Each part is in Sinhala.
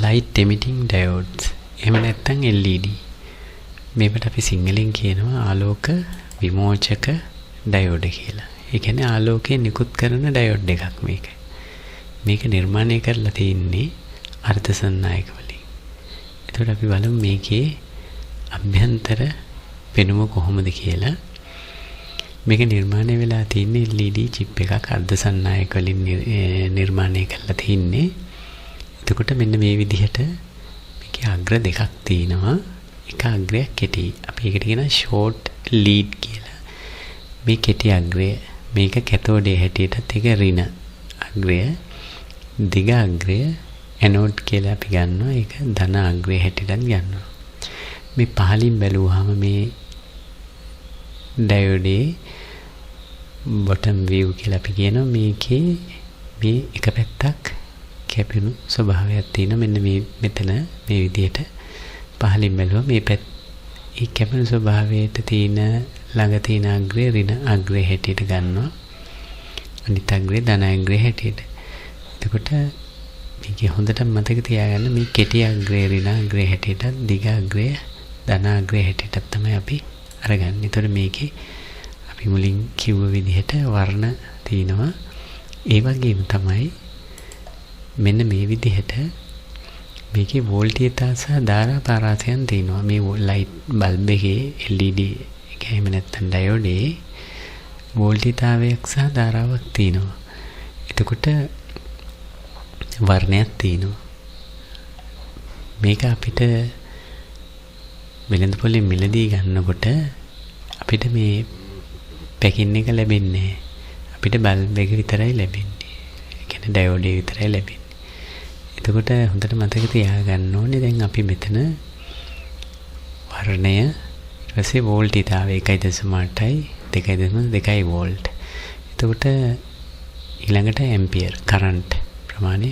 light emitting diodes එහෙම නැත්නම් LED මේකට අපි සිංහලෙන් කියනවා ආලෝක විමෝචක ඩයෝඩ් කියලා. ඒ කියන්නේ ආලෝකය නිකුත් කරන ඩයෝඩ් එකක් මේක. මේක නිර්මාණය කරලා තියෙන්නේ අර්ධසන්නායක වලින්. එතකොට අපි බලමු මේකේ අභ්‍යන්තර පෙනුම කොහොමද කියලා. මේක නිර්මාණය වෙලා තියෙන්නේ LED chip එකක් අර්ධසන්නායක වලින් නිර්මාණය කරලා තියෙන්නේ. එතකොට මෙන්න මේ විදිහට මේකේ අග්‍ර දෙකක් තියෙනවා. එක අග්‍රයක් කෙටි. අපි ඒකට කියනවා short lead කියලා. මේ කෙටි අග්‍රය මේක කැතෝඩේ හැටියටත් ඒක ඍණ අග්‍රය. දිග අග්‍රය ඇනෝඩ් කියලා අපි ගන්නවා. ඒක ධන අග්‍රය හැටියටත් ගන්නවා. මේ පහලින් බැලුවාම මේ ඩයෝඩේ bottom view කියලා අපි කියනවා. මේකේ මේ එක පැත්තක් කැපෙණු ස්වභාවයක් තියෙනවා. මෙන්න මේ මෙතන මේ විදිහට පහලින් බැලුවා මේ ඒ කැපෙණු ස්වභාවයට තියෙන ළඟ තියෙන අග්‍රය ඍණ අග්‍රය හැටියට ගන්නවා. අනිත් අග්‍රය ධන අග්‍රය හැටියට. එතකොට මේක හොඳට මතක තියාගන්න මේ කෙටි අග්‍රය ඍණ අග්‍රය හැටියට දිග අග්‍රය ධන අග්‍රය හැටියට තමයි අපි අරගන්නේ. එතකොට මේකේ අපි මුලින් කිව්ව විදිහට වර්ණ තියෙනවා. ඒ වගේම තමයි මෙන්න මේ විදිහට මේකේ වෝල්ටේජ් සහ ධාරා පරාසයන් තියෙනවා. මේ ලයිට් බල්බ් එකේ LED එක එහෙම නැත්නම් ඩයෝඩේ වෝල්ටේජ්තාවයක් සහ ධාරාවක් තියෙනවා. එතකොට වර්ණයක් තියෙනවා. මේක අපිට වෙළඳ පොලේ මිලදී ගන්නකොට අපිට මේ පැකින් එක ලැබෙන්නේ. අපිට බල්බ් එක විතරයි ලැබෙන්නේ. ඒ කියන්නේ ඩයෝඩේ විතරයි ලැබෙන්නේ. එතකොට හොඳට මතක තියාගන්න ඕනේ දැන් අපි මෙතන වර්ණය ඊට පස්සේ වෝල්ටේජ්තාවය 1.8යි 2.2යි වෝල්ට්. එතකොට ඊළඟට ඇම්පියර් කරන්ට් ප්‍රමාණය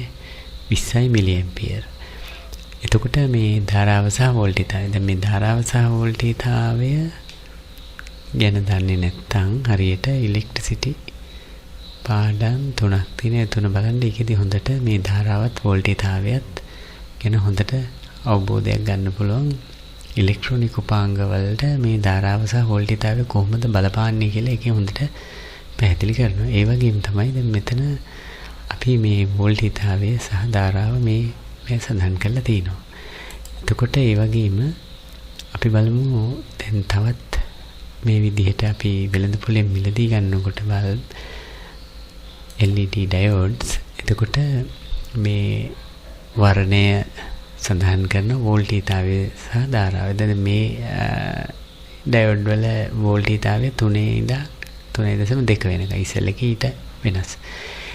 20යි මිලි ඇම්පියර්. එතකොට මේ ධාරාව සහ වෝල්ටේජ්තාවය දැන් මේ ධාරාව සහ වෝල්ටේජ්තාවය ගැන දන්නේ නැත්නම් හරියට ඉලෙක්ට්‍රිසිටි පාඩම් තුනක් තියෙන. තුන බලන්න ඒකෙදි හොඳට මේ ධාරාවත් වෝල්ටේජ්තාවයත් ගැන හොඳට අවබෝධයක් ගන්න පුළුවන්. ඉලෙක්ට්‍රොනික උපාංග වලට මේ ධාරාව සහ වෝල්ටේජ්තාවය කොහොමද බලපාන්නේ කියලා ඒකේ හොඳට පැහැදිලි කරනවා. ඒ වගේම තමයි දැන් මෙතන අපි මේ වෝල්ටේජ්තාවය සහ ධාරාව මේ සඳහන් කරලා තියෙනවා. එතකොට ඒ වගේම අපි බලමු දැන් තවත් මේ විදිහට අපි වෙළඳ පොලෙන් මිලදී ගන්නකොට බල්බ් LED diodes. එතකොට මේ වර්ණය සඳහන් කරන වෝල්ටේජ්තාවය සහ ධාරාව. දැන් මේ ඩයෝඩ් වල වෝල්ටේජ්තාවය 3 ඉඳන් 3.2 වෙනකම් ඉස්සෙල්ල එක ඊට වෙනස්.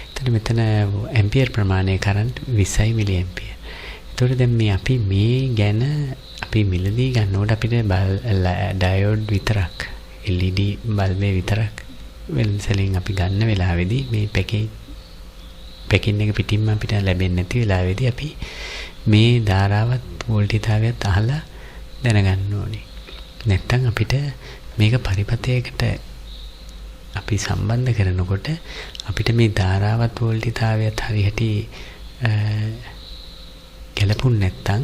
එතකොට මෙතන ඇම්පියර් ප්‍රමාණය කරන්ට් 20යි මිලි ඇම්පියර්. එතකොට දැන් මේ අපි මේ ගැන අපි මිලදී ගන්නකොට අපිට ඩයෝඩ් විතරක් LED බල්බේ විතරක් වෙළඳසැලෙන් අපි ගන්න වෙලාවේදී මේ පැකින් එක පිටින්ම අපිට ලැබෙන්නේ නැති වෙලාවේදී අපි මේ ධාරාවත් වෝල්ටේජ්තාවයත් අහලා දැනගන්න ඕනේ. නැත්තම් අපිට මේක පරිපථයකට අපි සම්බන්ධ කරනකොට අපිට මේ ධාරාවත් වෝල්ටේජ්තාවයත් හරියට ගැලපුණ නැත්තම්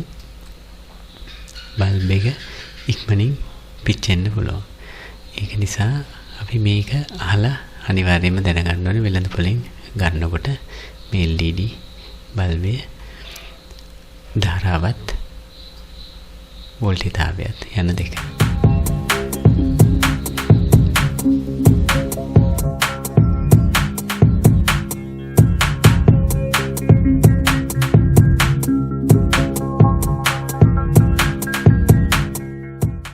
බල්බ් එක ඉක්මනින් පිච්චෙන්න පුළුවන්. ඒක නිසා අපි මේක අහලා අනිවාර්යයෙන්ම දැනගන්න ඕනේ වෙළඳ පොලෙන් ගන්නකොට මේ LED බල්බේ ධාරාවත් වෝල්ටේජ්තාවයත් යන දෙක.